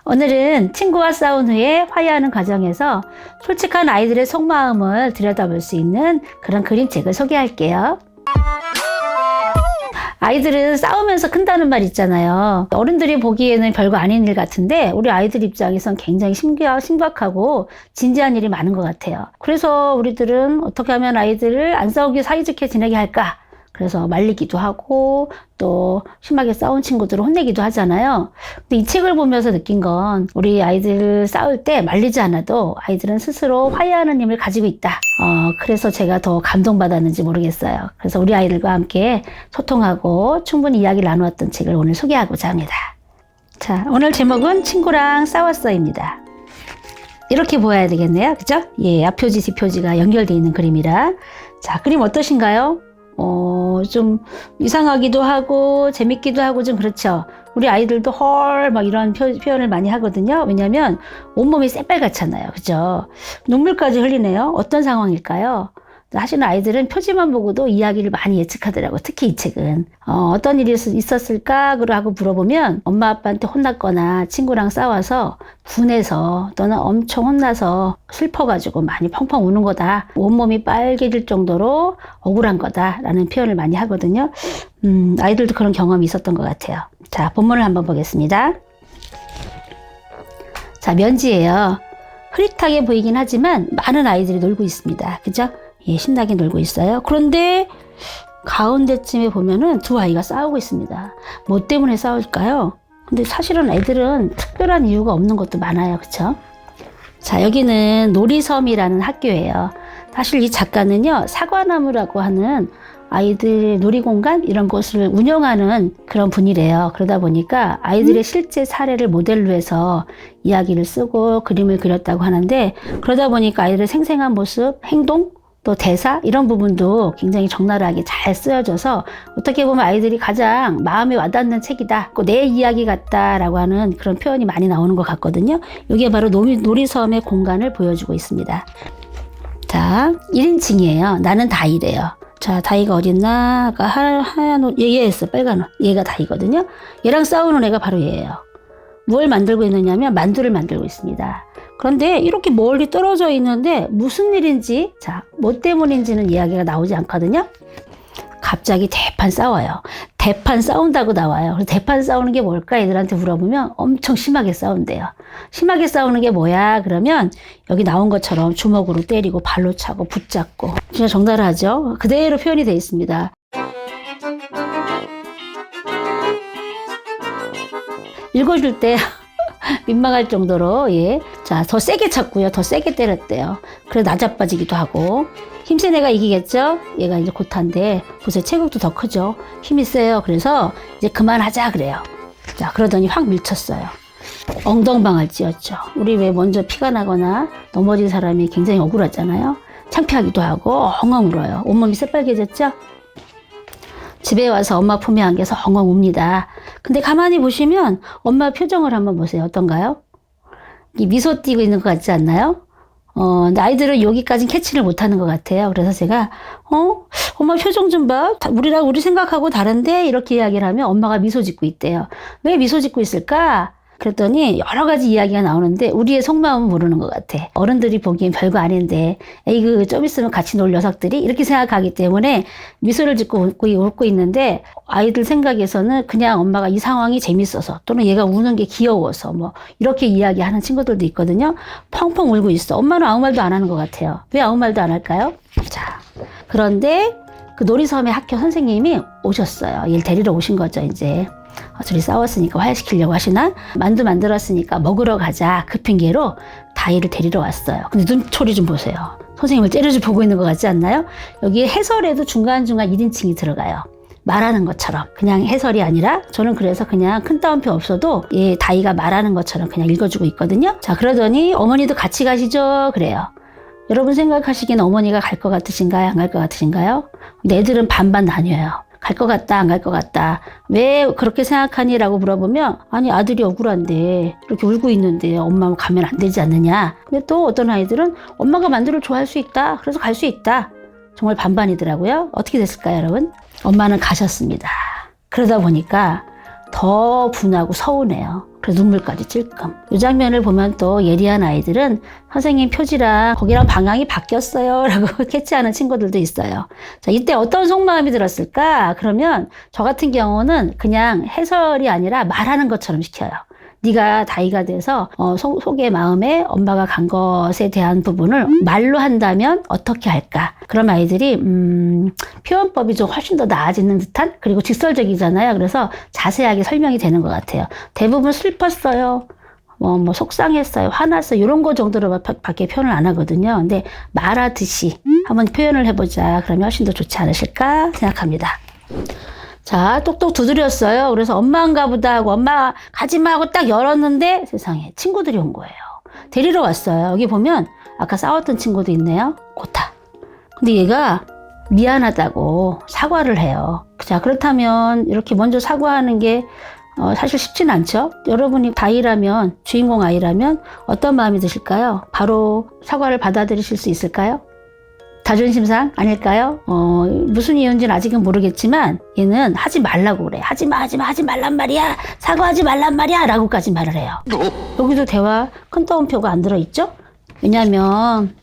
오늘은 친구와 싸운 후에 화해하는 과정에서 솔직한 아이들의 속마음을 들여다볼 수 있는 그런 그림책을 소개할게요. 아이들은 싸우면서 큰다는 말 있잖아요. 어른들이 보기에는 별거 아닌 일 같은데 우리 아이들 입장에선 굉장히 심각하고 진지한 일이 많은 것 같아요. 그래서 우리들은 어떻게 하면 아이들을 안 싸우게 사이좋게 지내게 할까? 그래서 말리기도 하고 또 심하게 싸운 친구들을 혼내기도 하잖아요. 근데 이 책을 보면서 느낀 건 우리 아이들 싸울 때 말리지 않아도 아이들은 스스로 화해하는 힘을 가지고 있다. 그래서 제가 더 감동받았는지 모르겠어요. 그래서 우리 아이들과 함께 소통하고 충분히 이야기를 나누었던 책을 오늘 소개하고자 합니다. 자, 오늘 제목은 친구랑 싸웠어입니다. 이렇게 보아야 되겠네요. 그죠? 예, 앞표지, 뒷표지가 연결되어 있는 그림이라. 자, 그림 어떠신가요? 좀 이상하기도 하고 재밌기도 하고 좀 그렇죠. 우리 아이들도 헐 막 이런 표현을 많이 하거든요. 왜냐면 온몸이 새빨갛잖아요. 그죠? 눈물까지 흘리네요. 어떤 상황일까요? 하시는 아이들은 표지만 보고도 이야기를 많이 예측하더라고요. 특히 이 책은. 어떤 일이 있었을까? 하고 물어보면 엄마 아빠한테 혼났거나 친구랑 싸워서 분해서 또는 엄청 혼나서 슬퍼가지고 많이 펑펑 우는 거다. 온몸이 빨개질 정도로 억울한 거다라는 표현을 많이 하거든요. 아이들도 그런 경험이 있었던 것 같아요. 자, 본문을 한번 보겠습니다. 자, 면지예요. 흐릿하게 보이긴 하지만 많은 아이들이 놀고 있습니다. 그죠? 예, 신나게 놀고 있어요. 그런데 가운데쯤에 보면은 두 아이가 싸우고 있습니다. 뭐 때문에 싸울까요? 근데 사실은 애들은 특별한 이유가 없는 것도 많아요. 그쵸? 자, 여기는 놀이섬이라는 학교예요. 사실 이 작가는요, 사과나무라고 하는 아이들 놀이공간 이런 곳을 운영하는 그런 분이래요. 그러다 보니까 아이들의 실제 사례를 모델로 해서 이야기를 쓰고 그림을 그렸다고 하는데, 그러다 보니까 아이들의 생생한 모습, 행동, 또 대사 이런 부분도 굉장히 적나라하게 잘 쓰여져서 어떻게 보면 아이들이 가장 마음에 와닿는 책이다, 내 이야기 같다라고 하는 그런 표현이 많이 나오는 것 같거든요. 이게 바로 놀이섬의 공간을 보여주고 있습니다. 자, 1인칭이에요. 나는 다이래요. 자, 다이가 어딨나? 아까 하얀 옷, 얘였어. 빨간 옷. 얘가 다이거든요. 얘랑 싸우는 애가 바로 얘예요. 뭘 만들고 있느냐면 만두를 만들고 있습니다. 그런데 이렇게 멀리 떨어져 있는데 무슨 일인지, 자, 뭐 때문인지는 이야기가 나오지 않거든요. 갑자기 대판 싸워요. 대판 싸운다고 나와요. 그래서 대판 싸우는 게 뭘까? 애들한테 물어보면 엄청 심하게 싸운대요. 심하게 싸우는 게 뭐야? 그러면 여기 나온 것처럼 주먹으로 때리고 발로 차고 붙잡고, 진짜 적나라하죠? 그대로 표현이 되어 있습니다. 읽어줄 때 민망할 정도로, 예. 자, 더 세게 찼고요. 더 세게 때렸대요. 그래 나자빠지기도 하고. 힘센 애가 이기겠죠? 얘가 이제 고탄데, 보세요. 체격도 더 크죠? 힘이 세요. 그래서 이제 그만하자 그래요. 자, 그러더니 확 밀쳤어요. 엉덩방아를 찧었죠. 우리 왜 먼저 피가 나거나 넘어진 사람이 굉장히 억울하잖아요. 창피하기도 하고 엉엉 울어요. 온몸이 새빨개졌죠? 집에 와서 엄마 품에 안겨서 엉엉 웁니다. 근데 가만히 보시면 엄마 표정을 한번 보세요. 어떤가요? 미소 띄고 있는 것 같지 않나요? 근데 아이들은 여기까지는 캐치를 못하는 것 같아요. 그래서 제가 엄마 표정 좀 봐. 우리 생각하고 다른데? 이렇게 이야기를 하면 엄마가 미소 짓고 있대요. 왜 미소 짓고 있을까? 그랬더니 여러 가지 이야기가 나오는데 우리의 속마음은 모르는 것 같아. 어른들이 보기엔 별거 아닌데 에이그 좀 있으면 같이 놀 녀석들이 이렇게 생각하기 때문에 미소를 짓고 웃고 있는데, 아이들 생각에서는 그냥 엄마가 이 상황이 재밌어서 또는 얘가 우는 게 귀여워서 뭐 이렇게 이야기하는 친구들도 있거든요. 펑펑 울고 있어. 엄마는 아무 말도 안 하는 것 같아요. 왜 아무 말도 안 할까요? 자, 그런데 그 놀이섬의 학교 선생님이 오셨어요. 얘를 데리러 오신 거죠, 이제. 둘이 싸웠으니까 화해시키려고 하시나? 만두 만들었으니까 먹으러 가자. 그 핑계로 다이를 데리러 왔어요. 근데 눈초리 좀 보세요. 선생님을 째려주 보고 있는 것 같지 않나요? 여기에 해설에도 중간중간 1인칭이 들어가요. 말하는 것처럼. 그냥 해설이 아니라, 저는 그래서 그냥 큰 따옴표 없어도 얘 다이가 말하는 것처럼 그냥 읽어주고 있거든요. 자, 그러더니 어머니도 같이 가시죠? 그래요. 여러분 생각하시기엔 어머니가 갈 것 같으신가요? 안 갈 것 같으신가요? 근데 애들은 반반 나뉘어요. 갈 것 같다, 안 갈 것 같다. 왜 그렇게 생각하니? 라고 물어보면, 아니, 아들이 억울한데, 이렇게 울고 있는데 엄마 가면 안 되지 않느냐. 근데 또 어떤 아이들은 엄마가 만두를 좋아할 수 있다. 그래서 갈 수 있다. 정말 반반이더라고요. 어떻게 됐을까요, 여러분? 엄마는 가셨습니다. 그러다 보니까 더 분하고 서운해요. 그래서 눈물까지 찔끔. 이 장면을 보면 또 예리한 아이들은 선생님 표지랑 거기랑 방향이 바뀌었어요 라고 캐치하는 친구들도 있어요. 자, 이때 어떤 속마음이 들었을까? 그러면 저 같은 경우는 그냥 해설이 아니라 말하는 것처럼 시켜요. 네가 다이가 돼서 속의 마음에 엄마가 간 것에 대한 부분을 말로 한다면 어떻게 할까? 그럼 아이들이 표현법이 좀 훨씬 더 나아지는 듯한, 그리고 직설적이잖아요. 그래서 자세하게 설명이 되는 것 같아요. 대부분 슬펐어요. 뭐 속상했어요. 화났어요. 이런 거 정도로 밖에 표현을 안 하거든요. 근데 말하듯이 한번 표현을 해보자. 그러면 훨씬 더 좋지 않으실까 생각합니다. 자, 똑똑 두드렸어요. 그래서 엄마인가 보다 하고 엄마 가지마 하고 딱 열었는데 세상에 친구들이 온 거예요. 데리러 왔어요. 여기 보면 아까 싸웠던 친구도 있네요. 고타. 근데 얘가 미안하다고 사과를 해요. 자, 그렇다면 이렇게 먼저 사과하는 게 사실 쉽진 않죠. 여러분이 다이라면, 주인공 아이라면 어떤 마음이 드실까요? 바로 사과를 받아들이실 수 있을까요? 자존심상 아닐까요? 무슨 이유인지는 아직은 모르겠지만 얘는 하지 말라고 그래. 하지 말란 말이야. 사과하지 말란 말이야. 라고까지 말을 해요. 여기도 대화 큰 따옴표가 안 들어있죠? 왜냐하면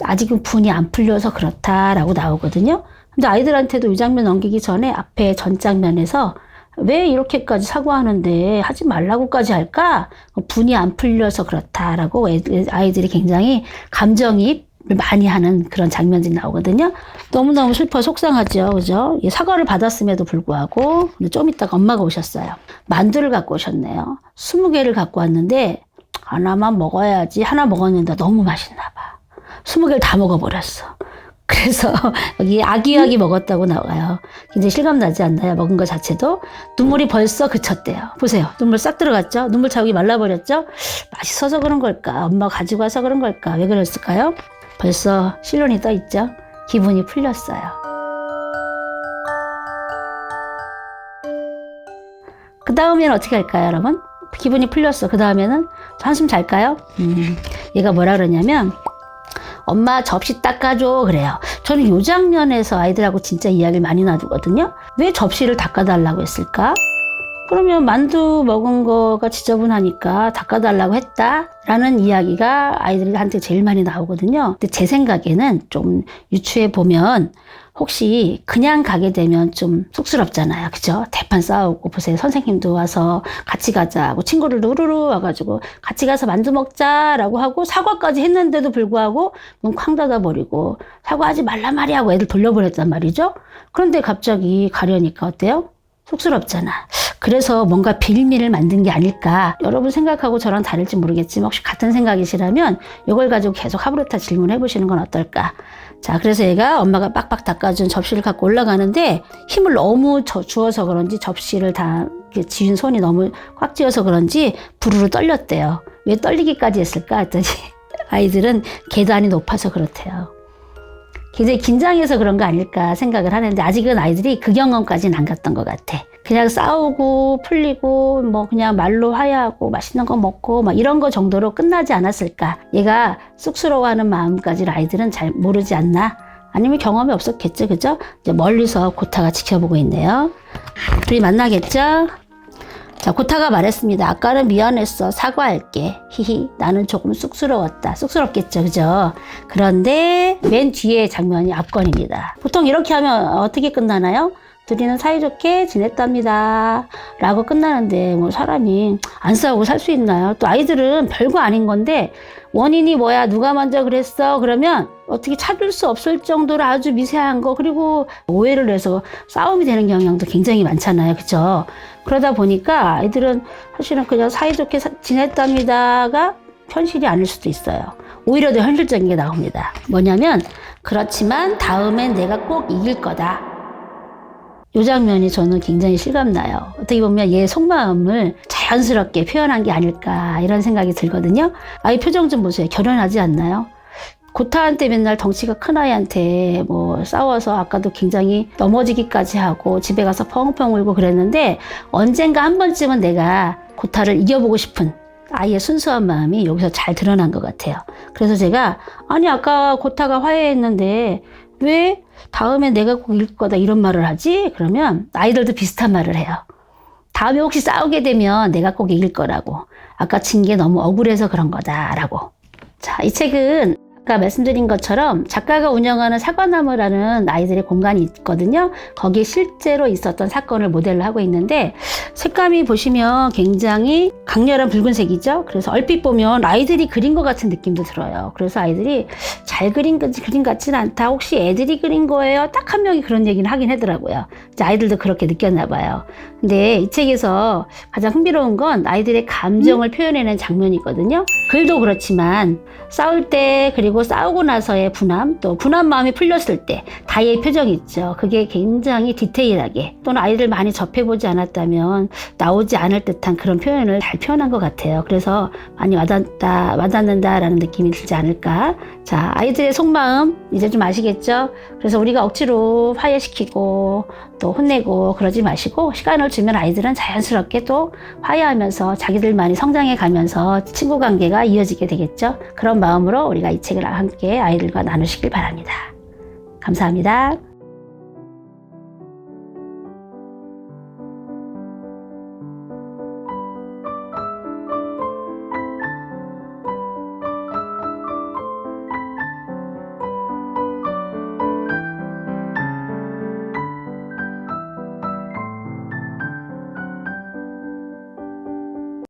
아직은 분이 안 풀려서 그렇다라고 나오거든요. 근데 아이들한테도 이 장면 넘기기 전에 앞에 전 장면에서 왜 이렇게까지 사과하는데 하지 말라고까지 할까? 분이 안 풀려서 그렇다라고 아이들이 굉장히 감정이입 많이 하는 그런 장면들이 나오거든요. 너무너무 슬퍼 속상하죠. 그죠? 사과를 받았음에도 불구하고 근데 좀 이따가 엄마가 오셨어요. 만두를 갖고 오셨네요. 20개를 갖고 왔는데 하나만 먹어야지. 하나 먹었는데 너무 맛있나 봐. 20개를 다 먹어버렸어. 그래서 여기 아기아기 먹었다고 나와요. 굉장히 실감나지 않나요? 먹은 것 자체도. 눈물이 벌써 그쳤대요. 보세요. 눈물 싹 들어갔죠? 눈물 자국이 말라버렸죠? 맛있어서 그런 걸까? 엄마가 가지고 와서 그런 걸까? 왜 그랬을까요? 벌써 실론이 떠 있죠. 기분이 풀렸어요. 그 다음에는 어떻게 할까요, 여러분? 기분이 풀렸어. 그 다음에는 한숨 잘까요? 얘가 뭐라 그러냐면 엄마 접시 닦아줘 그래요. 저는 이 장면에서 아이들하고 진짜 이야기를 많이 나누거든요. 왜 접시를 닦아달라고 했을까? 그러면 만두 먹은 거가 지저분하니까 닦아달라고 했다라는 이야기가 아이들한테 제일 많이 나오거든요. 근데 제 생각에는 좀 유추해 보면 혹시 그냥 가게 되면 좀 쑥스럽잖아요. 그죠? 대판 싸우고 보세요. 선생님도 와서 같이 가자고 친구들도 우르르 와가지고 같이 가서 만두 먹자라고 하고 사과까지 했는데도 불구하고 문 쾅 닫아버리고 사과하지 말란 말이야 하고 애들 돌려보냈단 말이죠. 그런데 갑자기 가려니까 어때요? 쑥스럽잖아. 그래서 뭔가 빌미를 만든 게 아닐까. 여러분 생각하고 저랑 다를지 모르겠지만 혹시 같은 생각이시라면 이걸 가지고 계속 하브르타 질문해 보시는 건 어떨까. 자, 그래서 얘가 엄마가 빡빡 닦아준 접시를 갖고 올라가는데 힘을 너무 주어서 그런지 접시를 다 쥐은 손이 너무 꽉 쥐어서 그런지 부르르 떨렸대요. 왜 떨리기까지 했을까 했더니 아이들은 계단이 높아서 그렇대요. 굉장히 긴장해서 그런 거 아닐까 생각을 하는데 아직은 아이들이 그 경험까지는 안 갔던 것 같아. 그냥 싸우고 풀리고 뭐 그냥 말로 화해하고 맛있는 거 먹고 막 이런 거 정도로 끝나지 않았을까. 얘가 쑥스러워하는 마음까지를 아이들은 잘 모르지 않나. 아니면 경험이 없었겠죠. 그죠? 이제 멀리서 고타가 지켜보고 있네요. 둘이 만나겠죠? 자, 고타가 말했습니다. 아까는 미안했어. 사과할게. 히히. 나는 조금 쑥스러웠다. 쑥스럽겠죠. 그죠? 그런데 맨 뒤에 장면이 압권입니다. 보통 이렇게 하면 어떻게 끝나나요? 둘이는 사이좋게 지냈답니다. 라고 끝나는데 뭐 사람이 안 싸우고 살 수 있나요? 또 아이들은 별거 아닌 건데 원인이 뭐야? 누가 먼저 그랬어? 그러면 어떻게 찾을 수 없을 정도로 아주 미세한 거 그리고 오해를 해서 싸움이 되는 경향도 굉장히 많잖아요. 그죠? 그러다 보니까 아이들은 사실은 그냥 사이좋게 지냈답니다가 현실이 아닐 수도 있어요. 오히려 더 현실적인 게 나옵니다. 뭐냐면 그렇지만 다음엔 내가 꼭 이길 거다. 이 장면이 저는 굉장히 실감나요. 어떻게 보면 얘의 속마음을 자연스럽게 표현한 게 아닐까 이런 생각이 들거든요. 아이 표정 좀 보세요. 결연하지 않나요? 고타한테 맨날 덩치가 큰 아이한테 뭐 싸워서 아까도 굉장히 넘어지기까지 하고 집에 가서 펑펑 울고 그랬는데 언젠가 한 번쯤은 내가 고타를 이겨보고 싶은 아이의 순수한 마음이 여기서 잘 드러난 것 같아요. 그래서 제가 아니 아까 고타가 화해했는데 왜 다음에 내가 꼭 이길 거다 이런 말을 하지? 그러면 아이들도 비슷한 말을 해요. 다음에 혹시 싸우게 되면 내가 꼭 이길 거라고. 아까 친 게 너무 억울해서 그런 거다라고. 자, 이 책은 아까 말씀드린 것처럼 작가가 운영하는 사과나무라는 아이들의 공간이 있거든요. 거기에 실제로 있었던 사건을 모델로 하고 있는데 색감이 보시면 굉장히 강렬한 붉은색이죠. 그래서 얼핏 보면 아이들이 그린 것 같은 느낌도 들어요. 그래서 아이들이 잘 그린 건지 그림 같지는 않다. 혹시 애들이 그린 거예요? 딱 한 명이 그런 얘기는 하긴 하더라고요. 이제 아이들도 그렇게 느꼈나 봐요. 근데 이 책에서 가장 흥미로운 건 아이들의 감정을 표현해낸 장면이거든요. 글도 그렇지만 싸울 때 그리고 싸우고 나서의 분함, 또 분한 마음이 풀렸을 때 다이의 표정이 있죠. 그게 굉장히 디테일하게 또는 아이들 많이 접해보지 않았다면 나오지 않을 듯한 그런 표현을 잘 표현한 것 같아요. 그래서 많이 와닿는다라는 느낌이 들지 않을까. 자, 아이들의 속마음 이제 좀 아시겠죠? 그래서 우리가 억지로 화해시키고 또 혼내고 그러지 마시고 시간을 주면 아이들은 자연스럽게 또 화해하면서 자기들만이 성장해 가면서 친구 관계가 이어지게 되겠죠. 그런 마음으로 우리가 이 책을 함께 아이들과 나누시길 바랍니다. 감사합니다.